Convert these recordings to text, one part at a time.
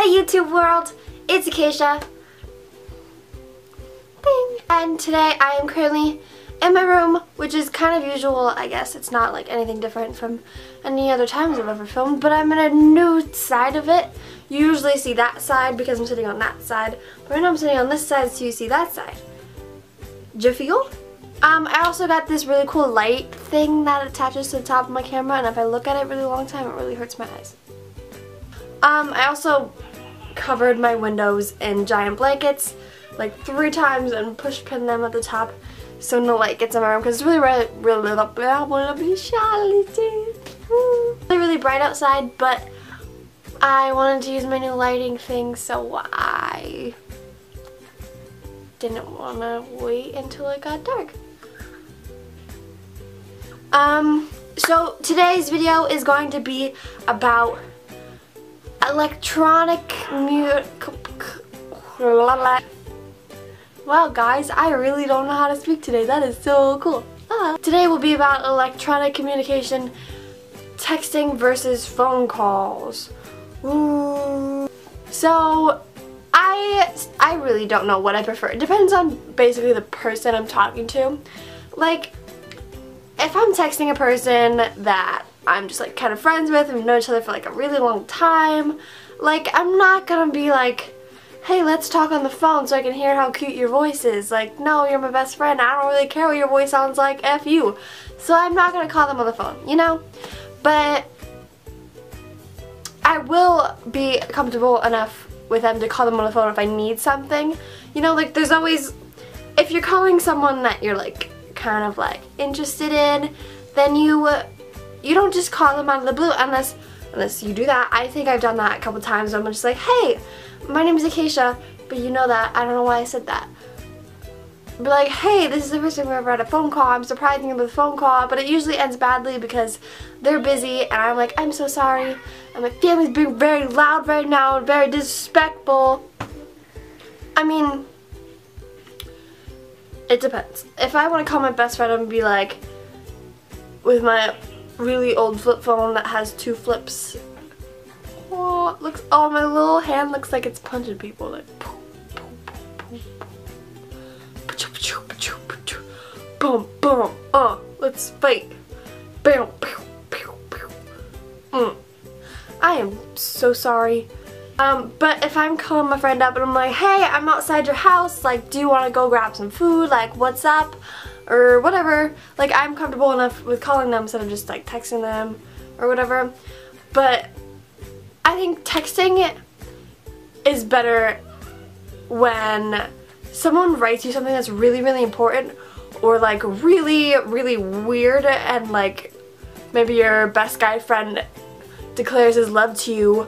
Hey YouTube world, it's Acacia. Ding. And today I am currently in my room, which is kind of usual, I guess. It's not like anything different from any other times I've ever filmed, but I'm in a new side of it. You usually see that side because I'm sitting on that side, but right now I'm sitting on this side so you see that side. Do you feel? I also got this really cool light thing that attaches to the top of my camera, and if I look at it really long time, it really hurts my eyes. I also covered my windows in giant blankets like 3 times and push pinned them at the top so no light gets in my room because it's really bright outside, but I wanted to use my new lighting thing, so I didn't want to wait until it got dark. So today's video is going to be about electronic music. Wow guys, I really don't know how to speak today. That is so cool. Today will be about electronic communication, texting versus phone calls. Ooh. So I really don't know what I prefer. It depends on basically the person I'm talking to. Like, if I'm texting a person that I'm just like kind of friends with and we've known each other for like a really long time, like I'm not gonna be like, hey, let's talk on the phone so I can hear how cute your voice is. Like, no, you're my best friend. I don't really care what your voice sounds like. F you. So I'm not gonna call them on the phone, you know? But I will be comfortable enough with them to call them on the phone if I need something. You know, like there's always, if you're calling someone that you're like kind of like interested in, then you don't just call them out of the blue unless you do that. I think I've done that a couple times where I'm just like, hey, my name is Acacia, but you know that. I don't know why I said that. Be like, hey, this is the first time we've ever had a phone call. I'm surprising you with a phone call, but it usually ends badly because they're busy and I'm like, I'm so sorry. And my family's being very loud right now and very disrespectful. I mean, it depends. If I want to call my best friend and be like, with my really old flip phone that has 2 flips. Oh, my little hand looks like it's punching people. Like, boom, boom, let's fight. Bam, pew, pew, pew. I am so sorry. But if I'm calling my friend up and I'm like, hey, I'm outside your house, like, do you want to go grab some food? Like, what's up? Or whatever. Like, I'm comfortable enough with calling them instead of just like texting them or whatever. But I think texting is better when someone writes you something that's really, really important or like really, really weird, and like maybe your best guy friend declares his love to you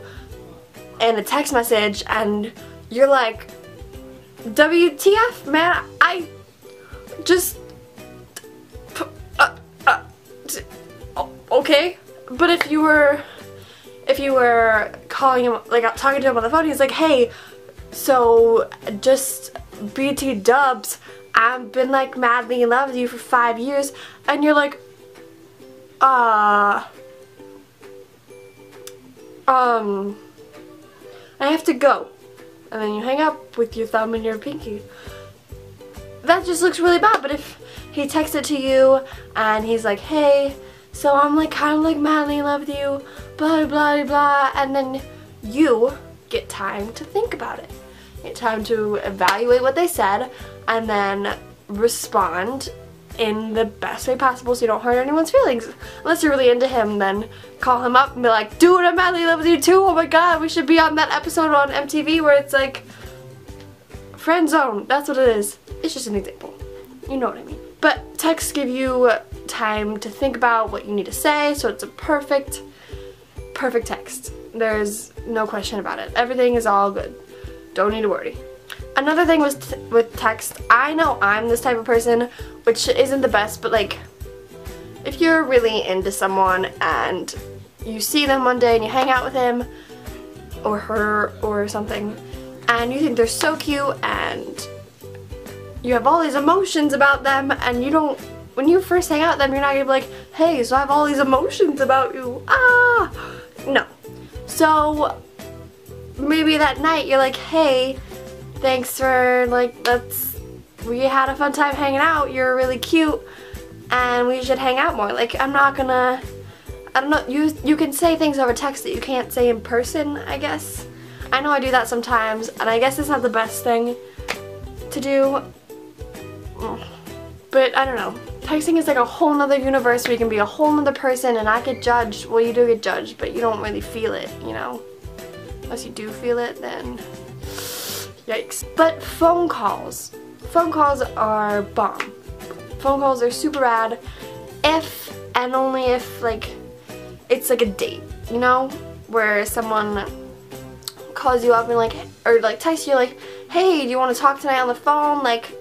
in a text message and you're like, WTF, man, I just okay. But if you were calling him, like talking to him on the phone, he's like, hey, so just BT dubs, I've been like madly in love with you for 5 years, and you're like, I have to go, and then you hang up with your thumb and your pinky. That just looks really bad. But if he texted to you and he's like, hey, so I'm like kind of like madly in love with you, blah blah blah, and then you get time to think about it. You get time to evaluate what they said and then respond in the best way possible so you don't hurt anyone's feelings. Unless you're really into him, then call him up and be like, dude, I'm madly in love with you too, oh my god, we should be on that episode on MTV where it's like friend zone. That's what it is. It's just an example. You know what I mean. But texts give you time to think about what you need to say, so it's a perfect text. There's no question about it. Everything is all good. Don't need to worry. Another thing with text, I know I'm this type of person, which isn't the best, but like, if you're really into someone and you see them one day and you hang out with him or her or something, and you think they're so cute and you have all these emotions about them, and you don't, when you first hang out with them, you're not gonna be like, hey, so I have all these emotions about you. No. So maybe that night you're like, hey, thanks for, like, we had a fun time hanging out, you're really cute, and we should hang out more. Like, I'm not gonna, I don't know, you can say things over text that you can't say in person, I guess. I know I do that sometimes, and I guess it's not the best thing to do, but I don't know. Texting is like a whole nother universe where you can be a whole nother person and not get judged. Well, you do get judged, but you don't really feel it, you know? Unless you do feel it, then yikes. But phone calls are bomb. Phone calls are super rad if and only if, like, it's like a date, you know? Where someone calls you up and like, or like texts you like, hey, do you want to talk tonight on the phone? Like,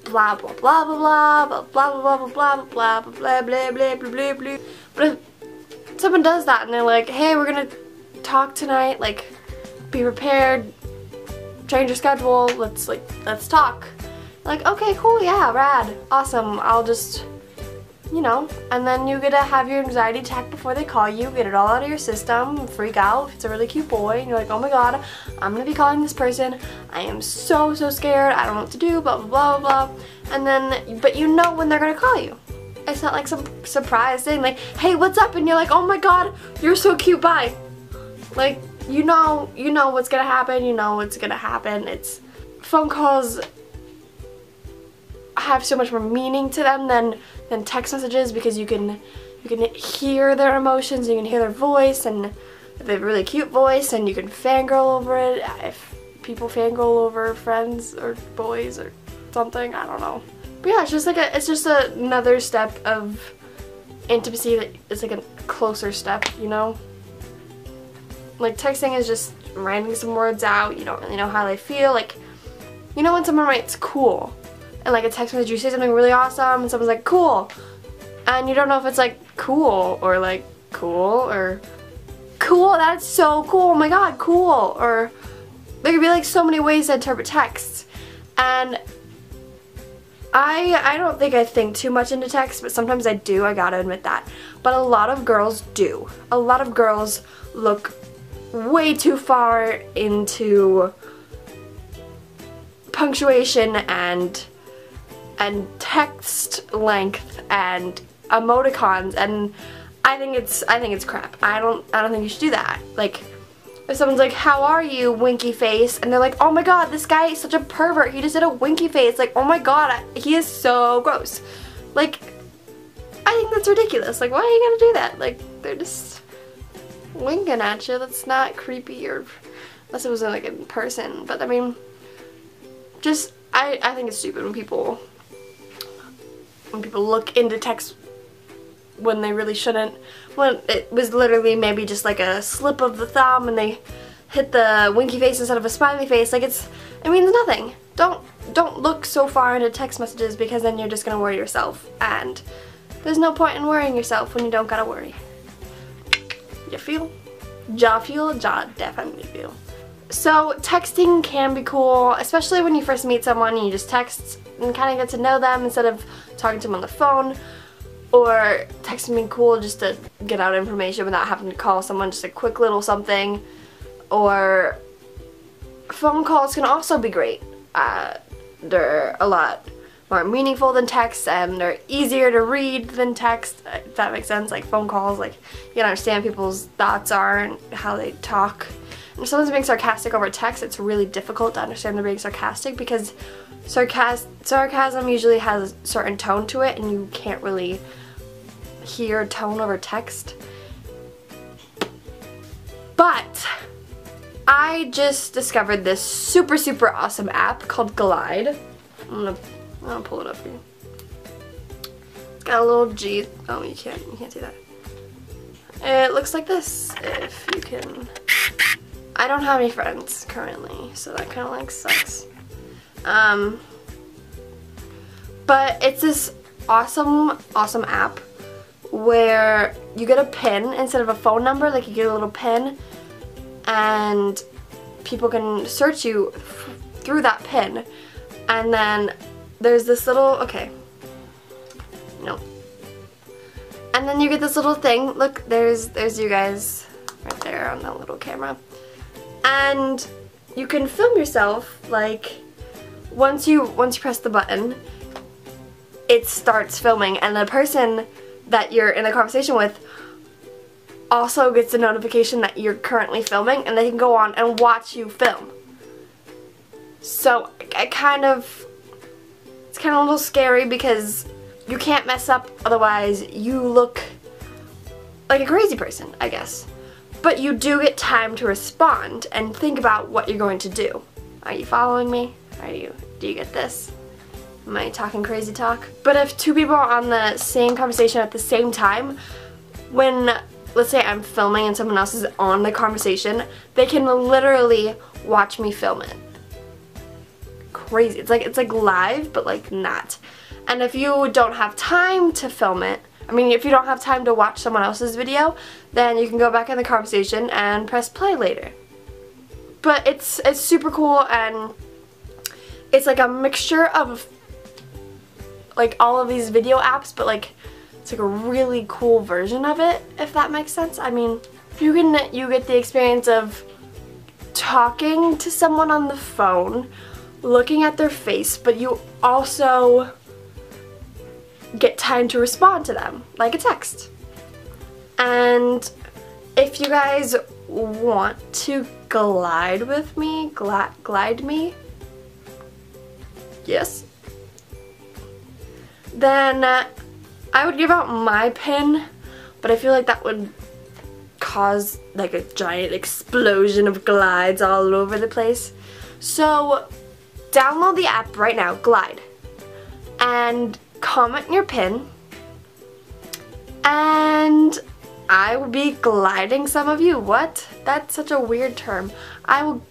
blah blah blah blah blah blah blah blah blah blah blah blah blah blah blah blah. But if someone does that and they're like, hey, we're gonna talk tonight, like, be prepared, change your schedule, let's talk. Like, okay, cool, yeah, rad, awesome, I'll just, you know, and then you get to have your anxiety attack before they call you, get it all out of your system, freak out if it's a really cute boy, and you're like, oh my god, I'm gonna be calling this person, I am so scared, I don't know what to do, blah blah blah blah, and then, but you know when they're gonna call you. It's not like some surprise thing, like, hey, what's up, and you're like, oh my god, you're so cute, bye. Like, you know what's gonna happen, it's, phone calls have so much more meaning to them than text messages, because you can hear their emotions, you can hear their voice, and if they have a really cute voice, and you can fangirl over it, if people fangirl over friends or boys or something, I don't know. But yeah, it's just another step of intimacy that is like a closer step, you know? Like, texting is just writing some words out, you don't really know how they feel, like, you know when someone writes cool, and like a text message, you say something really awesome, and someone's like, cool, and you don't know if it's like cool, or like cool, or cool, that's so cool, oh my god, cool, or there could be like so many ways to interpret texts, and I don't think I think too much into text, but sometimes I do, I gotta admit that, but a lot of girls do. A lot of girls look way too far into punctuation and text length and emoticons, and I think it's crap. I don't think you should do that. Like, if someone's like, how are you, winky face, and they're like, oh my god, this guy is such a pervert, he just did a winky face, like, oh my god, he is so gross. Like, I think that's ridiculous. Like, why are you gonna do that? Like, they're just winking at you. That's not creepy, or unless it was like in person, but I mean, just, I think it's stupid when people look into text when they really shouldn't, when it was literally maybe just like a slip of the thumb and they hit the winky face instead of a smiley face. Like, it means nothing. Don't look so far into text messages, because then you're just gonna worry yourself, and there's no point in worrying yourself when you don't gotta worry. You feel? Ja feel? Ja definitely feel. So texting can be cool, especially when you first meet someone and you just text and kind of get to know them instead of talking to them on the phone, or texting being cool just to get out information without having to call someone, just a quick little something. Or phone calls can also be great. They're a lot more meaningful than text, and they're easier to read than text, if that makes sense. Like, phone calls, like, you can understand people's thoughts are and how they talk. And if someone's being sarcastic over text, it's really difficult to understand they're being sarcastic, because sarcasm usually has a certain tone to it, and you can't really hear tone over text. But I just discovered this super awesome app called Glide. I'm gonna pull it up here. It's got a little G. Oh, you can't see that. It looks like this, if you can. I don't have any friends currently, so that kind of like sucks. But it's this awesome app where you get a pin instead of a phone number. Like, you get a little pin, and people can search you through that pin. And then there's this little, okay, no. And then you get this little thing. Look, there's you guys right there on that little camera. And you can film yourself, like, once you press the button, it starts filming, and the person that you're in a conversation with also gets a notification that you're currently filming, and they can go on and watch you film. So it's kind of a little scary because you can't mess up, otherwise you look like a crazy person, I guess. But you do get time to respond and think about what you're going to do. Are you following me? Do you get this? Am I talking crazy talk? But if two people are on the same conversation at the same time, when, let's say I'm filming and someone else is on the conversation, they can literally watch me film it. Crazy. It's like live, but like not. And if you don't have time to film it, I mean, if you don't have time to watch someone else's video, then you can go back in the conversation and press play later. But it's super cool, and it's like a mixture of like all of these video apps, but like it's like a really cool version of it, if that makes sense. I mean, you get the experience of talking to someone on the phone, looking at their face, but you also get time to respond to them, like a text. And if you guys want to glide with me, glide me, yes, then I would give out my pin, but I feel like that would cause like a giant explosion of glides all over the place. So download the app right now, Glide, and comment your pin, and I will be gliding some of you. What? That's such a weird term. I will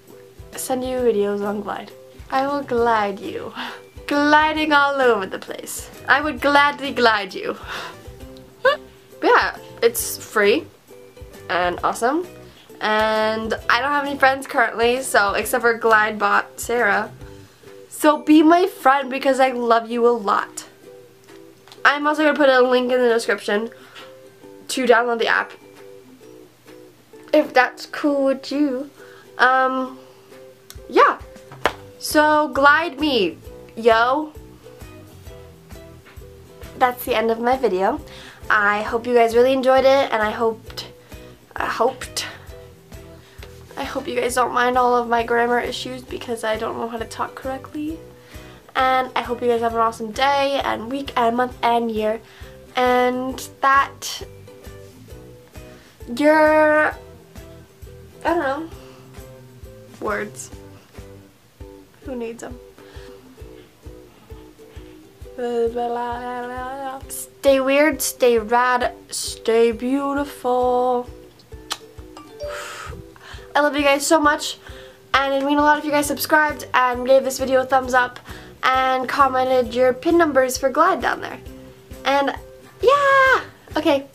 send you videos on Glide. I will glide you. Gliding all over the place. I would gladly glide you. Yeah, it's free and awesome. And I don't have any friends currently, so except for GlideBot Sarah. So be my friend because I love you a lot. I'm also going to put a link in the description to download the app, if that's cool with you. Yeah. So glide me, yo. That's the end of my video. I hope you guys really enjoyed it, and I hope you guys don't mind all of my grammar issues because I don't know how to talk correctly. And I hope you guys have an awesome day and week and month and year, and that you're, I don't know, words. Who needs them? Stay weird, stay rad, stay beautiful. I love you guys so much, and it'd mean a lot if you guys subscribed and gave this video a thumbs up and commented your pin numbers for Glide down there. And yeah! Okay,